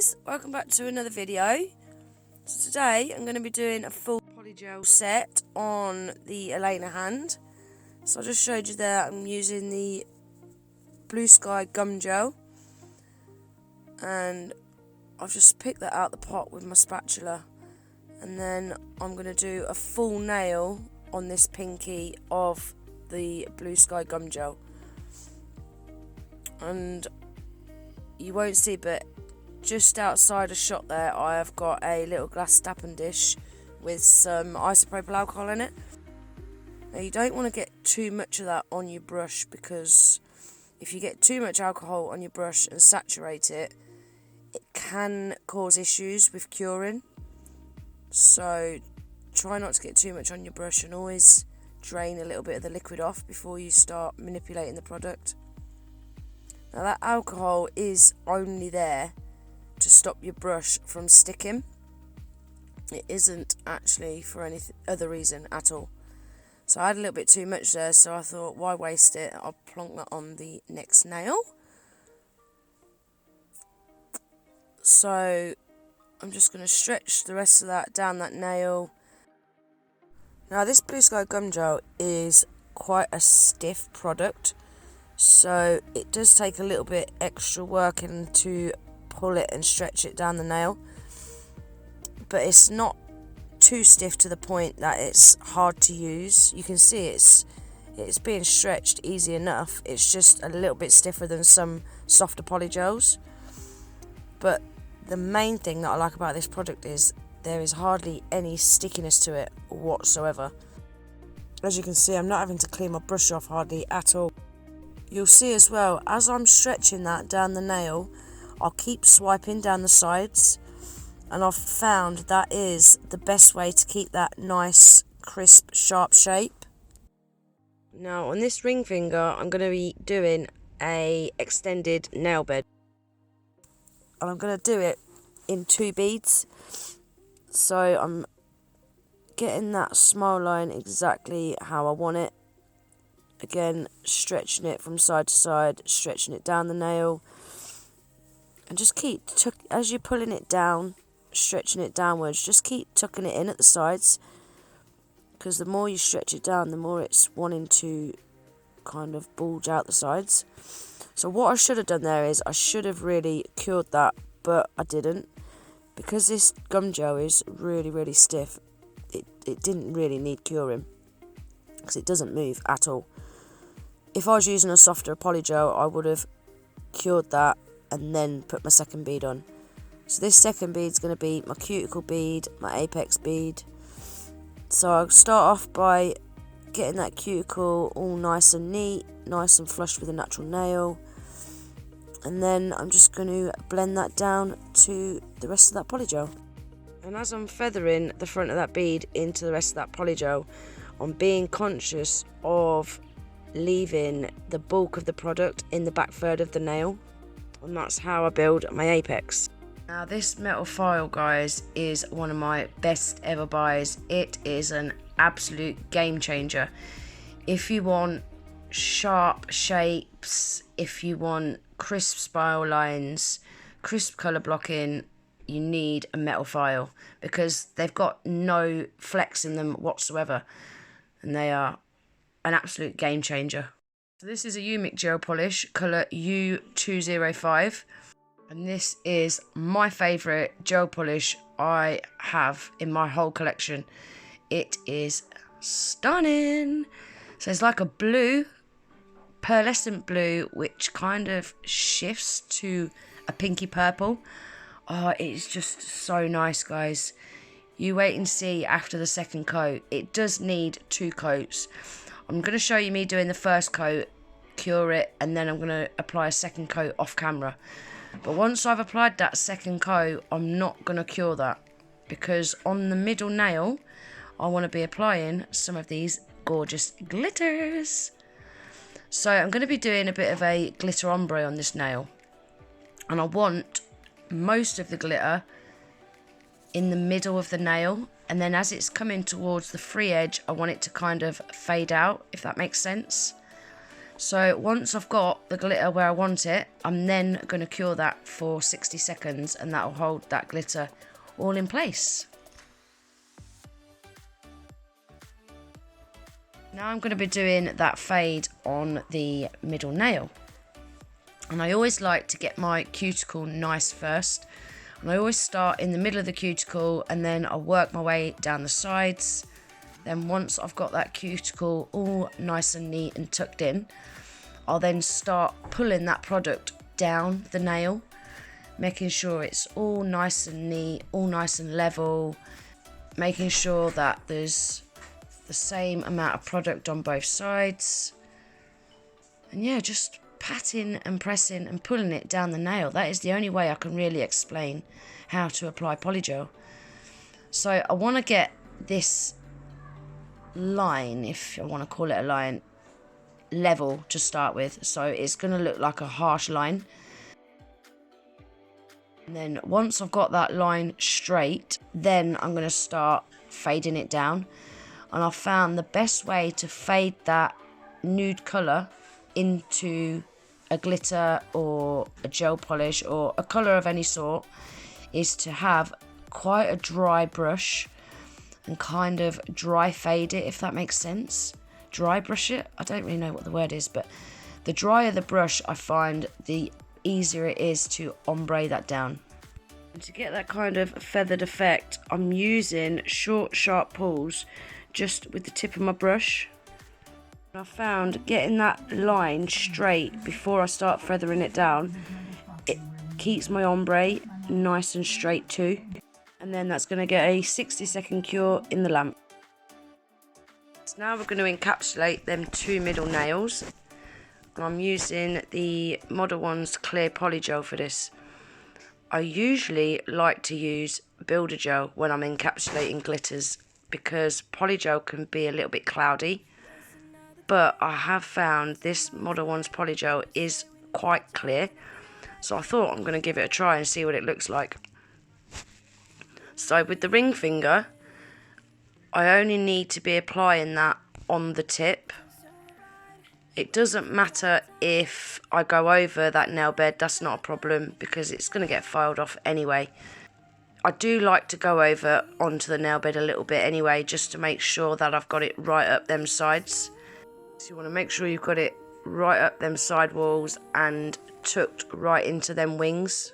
guys, welcome back to another video. So today I'm going to be doing a full polygel set on the Aleana hand. So I just showed you there I'm using the Bluesky Gum Gel, and I've just picked that out the pot with my spatula, and then I'm going to do a full nail on this pinky of the Bluesky Gum Gel. And you won't see, but just outside a shot there I have got a little glass tapping dish with some isopropyl alcohol in it. Now you don't want to get too much of that on your brush, because if you get too much alcohol on your brush and saturate it, it can cause issues with curing. So try not to get too much on your brush, and always drain a little bit of the liquid off before you start manipulating the product. Now that alcohol is only there to stop your brush from sticking. It isn't actually for any other reason at all. So I had a little bit too much there, so I thought, why waste it? I'll plonk that on the next nail. So I'm just going to stretch the rest of that down that nail. Now this Bluesky Gum Gel is quite a stiff product, so it does take a little bit extra working to pull it and stretch it down the nail, but it's not too stiff to the point that it's hard to use. You can see it's being stretched easy enough. It's just a little bit stiffer than some softer polygels. But the main thing that I like about this product is there is hardly any stickiness to it whatsoever. As you can see, I'm not having to clean my brush off hardly at all. You'll see as well, as I'm stretching that down the nail, I'll keep swiping down the sides, and I've found that is the best way to keep that nice, crisp, sharp shape. Now on this ring finger, I'm going to be doing a extended nail bed, and I'm going to do it in 2 beads. So I'm getting that smile line exactly how I want it. Again, stretching it from side to side, stretching it down the nail. And just keep, as you're pulling it down, stretching it downwards, just keep tucking it in at the sides, because the more you stretch it down, the more it's wanting to kind of bulge out the sides. So what I should have done there is I should have really cured that, but I didn't, because this gum gel is really stiff. It didn't really need curing, because it doesn't move at all. If I was using a softer polygel, I would have cured that and then put my second bead on. So this second bead is going to be my cuticle bead, my apex bead. So I'll start off by getting that cuticle all nice and neat, nice and flush with a natural nail. And then I'm just going to blend that down to the rest of that polygel. And as I'm feathering the front of that bead into the rest of that polygel, I'm being conscious of leaving the bulk of the product in the back third of the nail. And that's how I build my apex. Now this metal file, guys, is one of my best ever buys. It is an absolute game changer. If you want sharp shapes, if you want crisp spiral lines, crisp colour blocking, you need a metal file, because they've got no flex in them whatsoever, and they are an absolute game changer. So this is a Umikk gel polish, colour U205, and this is my favourite gel polish I have in my whole collection. It is stunning. So it's like a blue, pearlescent blue, which kind of shifts to a pinky purple. Oh, it's just so nice, guys. You wait and see after the second coat. It does need 2 coats. I'm going to show you me doing the first coat, cure it, and then I'm going to apply a second coat off camera. But once I've applied that second coat, I'm not going to cure that, because on the middle nail, I want to be applying some of these gorgeous glitters. So I'm going to be doing a bit of a glitter ombre on this nail, and I want most of the glitter in the middle of the nail, and then as it's coming towards the free edge, I want it to kind of fade out, if that makes sense. So once I've got the glitter where I want it, I'm then going to cure that for 60 seconds and that will hold that glitter all in place. Now I'm going to be doing that fade on the middle nail. And I always like to get my cuticle nice first. And I always start in the middle of the cuticle and then I work my way down the sides. Then once I've got that cuticle all nice and neat and tucked in, I'll then start pulling that product down the nail, making sure it's all nice and neat, all nice and level, making sure that there's the same amount of product on both sides. And yeah, just patting and pressing and pulling it down the nail. That is the only way I can really explain how to apply polygel. So I want to get this line, if I want to call it a line, level to start with, so it's going to look like a harsh line. And then once I've got that line straight, then I'm going to start fading it down. And I found the best way to fade that nude colour into a glitter or a gel polish or a colour of any sort is to have quite a dry brush and kind of dry fade it, if that makes sense. Dry brush it. I don't really know what the word is, but the drier the brush, I find the easier it is to ombre that down. And to get that kind of feathered effect, I'm using short, sharp pulls just with the tip of my brush. And I found getting that line straight before I start feathering it down, it keeps my ombre nice and straight too. And then that's going to get a 60-second cure in the lamp. So now we're going to encapsulate them two middle nails. And I'm using the Modelones clear polygel for this. I usually like to use builder gel when I'm encapsulating glitters because polygel can be a little bit cloudy. But I have found this Modelones polygel is quite clear. So I thought I'm going to give it a try and see what it looks like. So with the ring finger, I only need to be applying that on the tip. It doesn't matter if I go over that nail bed, that's not a problem because it's going to get filed off anyway. I do like to go over onto the nail bed a little bit anyway, just to make sure that I've got it right up them sides. So you want to make sure you've got it right up them side walls and tucked right into them wings.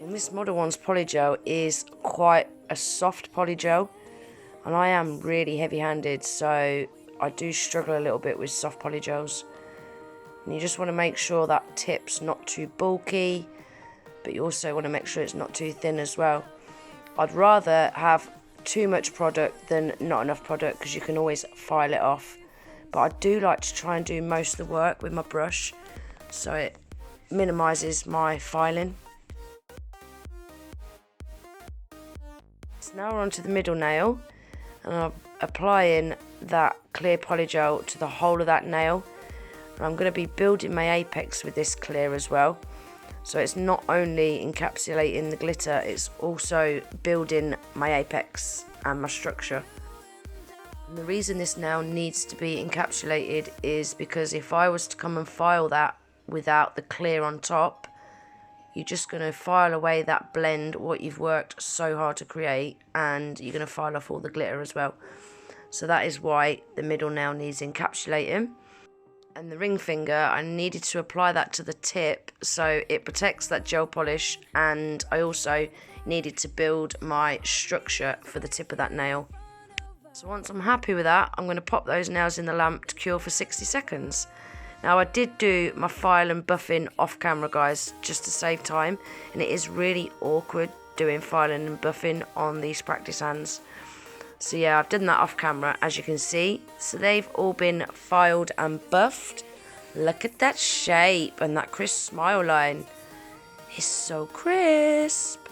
And this Modelones polygel is quite a soft polygel. And I am really heavy-handed, so I do struggle a little bit with soft polygels. And you just want to make sure that tip's not too bulky, but you also want to make sure it's not too thin as well. I'd rather have too much product than not enough product because you can always file it off. But I do like to try and do most of the work with my brush, so it minimises my filing. So now we're on to the middle nail. And I'm applying that clear polygel to the whole of that nail. And I'm going to be building my apex with this clear as well. So it's not only encapsulating the glitter, it's also building my apex and my structure. And the reason this nail needs to be encapsulated is because if I was to come and file that without the clear on top, you're just going to file away that blend, what you've worked so hard to create, and you're going to file off all the glitter as well. So that is why the middle nail needs encapsulating. And the ring finger, I needed to apply that to the tip so it protects that gel polish, and I also needed to build my structure for the tip of that nail. So once I'm happy with that, I'm going to pop those nails in the lamp to cure for 60 seconds. Now I did do my file and buffing off camera, guys, just to save time, and it is really awkward doing filing and buffing on these practice hands. So yeah, I've done that off camera, as you can see. So they've all been filed and buffed. Look at that shape and that crisp smile line. It's so crisp.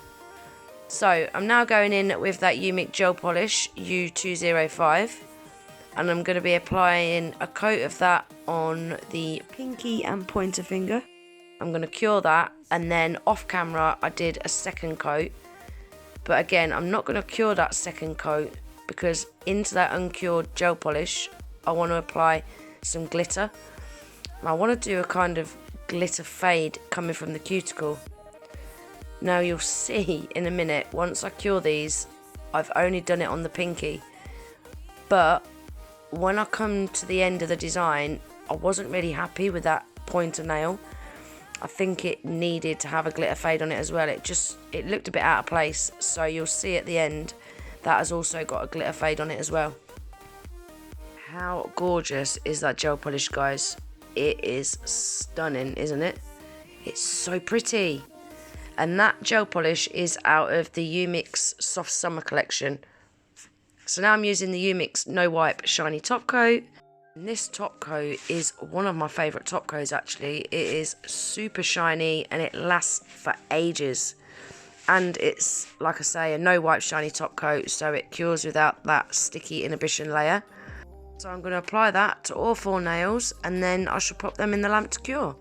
So I'm now going in with that Umikk gel polish U205. And I'm going to be applying a coat of that on the pinky and pointer finger. I'm going to cure that, and then off camera I did a second coat. But again, I'm not going to cure that second coat because into that uncured gel polish I want to apply some glitter. I want to do a kind of glitter fade coming from the cuticle. Now you'll see in a minute, once I cure these, I've only done it on the pinky, but when I come to the end of the design, I wasn't really happy with that pointer nail. I think it needed to have a glitter fade on it as well. It looked a bit out of place, so you'll see at the end that has also got a glitter fade on it as well. How gorgeous is that gel polish, guys? It is stunning, isn't it? It's so pretty. And that gel polish is out of the Umikk Soft Summer collection. So now I'm using the Umikk No Wipe Shiny Top Coat. And this top coat is one of my favourite top coats actually. It is super shiny and it lasts for ages. And it's, like I say, a no wipe shiny top coat, so it cures without that sticky inhibition layer. So I'm going to apply that to all 4 nails and then I shall pop them in the lamp to cure.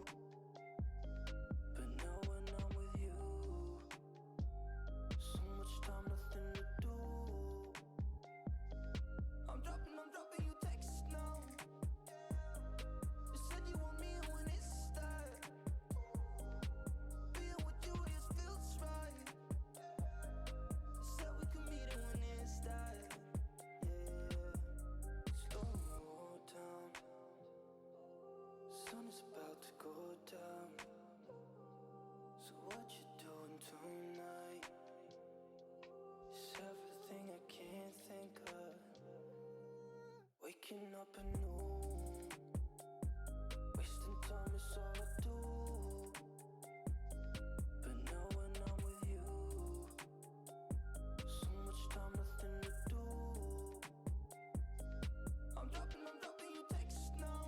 Waking up anew, wasting time is all I do. But now when I'm with you, so much time, nothing to do. I'm dropping you texts now.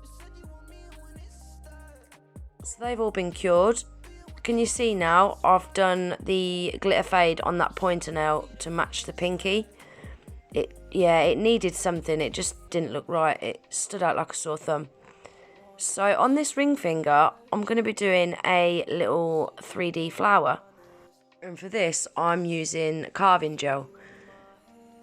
You said you want me when it's that. So they've all been cured. Can you see now I've done the glitter fade on that pointer nail to match the pinky? It needed something, it just didn't look right, it stood out like a sore thumb. So on this ring finger, I'm going to be doing a little 3D flower. And for this, I'm using carving gel.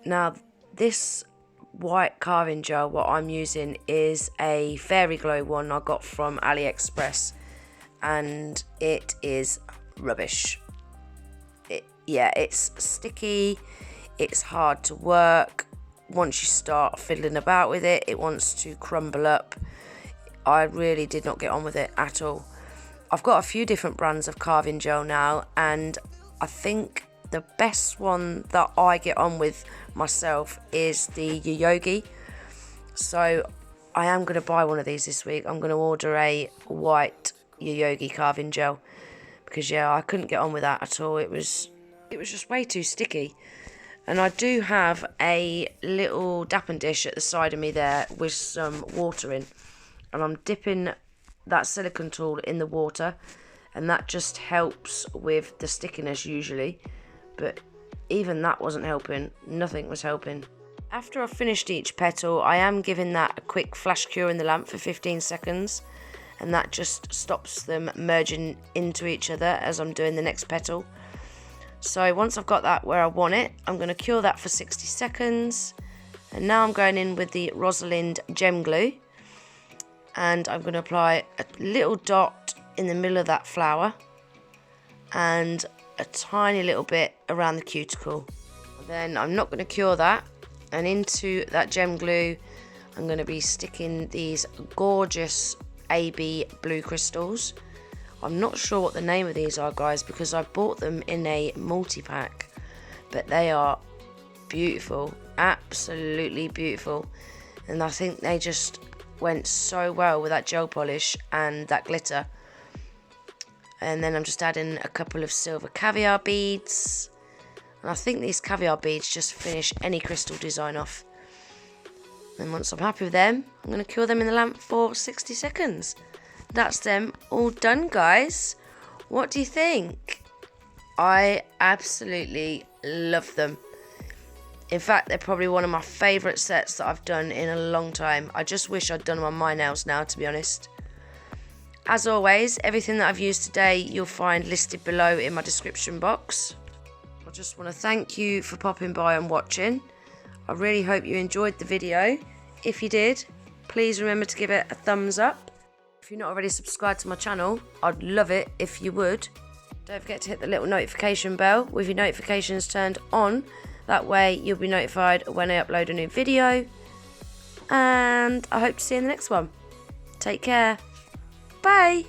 Now, this white carving gel, what I'm using is a Fairy Glow one I got from AliExpress. And it is rubbish. It's sticky, it's hard to work. Once you start fiddling about with it, it wants to crumble up. I really did not get on with it at all. I've got a few different brands of carving gel now, and I think the best one that I get on with myself is the Yoyogi. So I am going to buy one of these this week. I'm going to order a white Yoyogi carving gel because I couldn't get on with that at all. It was just way too sticky. And I do have a little dapping dish at the side of me there with some water in. And I'm dipping that silicone tool in the water. And that just helps with the stickiness usually. But even that wasn't helping. Nothing was helping. After I've finished each petal, I am giving that a quick flash cure in the lamp for 15 seconds. And that just stops them merging into each other as I'm doing the next petal. So once I've got that where I want it, I'm going to cure that for 60 seconds. And now I'm going in with the Rosalind Gem Glue. And I'm going to apply a little dot in the middle of that flower. And a tiny little bit around the cuticle. Then I'm not going to cure that. And into that gem glue, I'm going to be sticking these gorgeous AB blue crystals. I'm not sure what the name of these are, guys, because I bought them in a multi-pack, but they are beautiful, absolutely beautiful, and I think they just went so well with that gel polish and that glitter. And then I'm just adding a couple of silver caviar beads, and I think these caviar beads just finish any crystal design off. And once I'm happy with them, I'm going to cure them in the lamp for 60 seconds. That's them all done, guys. What do you think? I absolutely love them. In fact, they're probably one of my favourite sets that I've done in a long time. I just wish I'd done them on my nails now, to be honest. As always, everything that I've used today you'll find listed below in my description box. I just want to thank you for popping by and watching. I really hope you enjoyed the video. If you did, please remember to give it a thumbs up. If you're not already subscribed to my channel, I'd love it if you would. Don't forget to hit the little notification bell with your notifications turned on. That way you'll be notified when I upload a new video. And I hope to see you in the next one. Take care. Bye.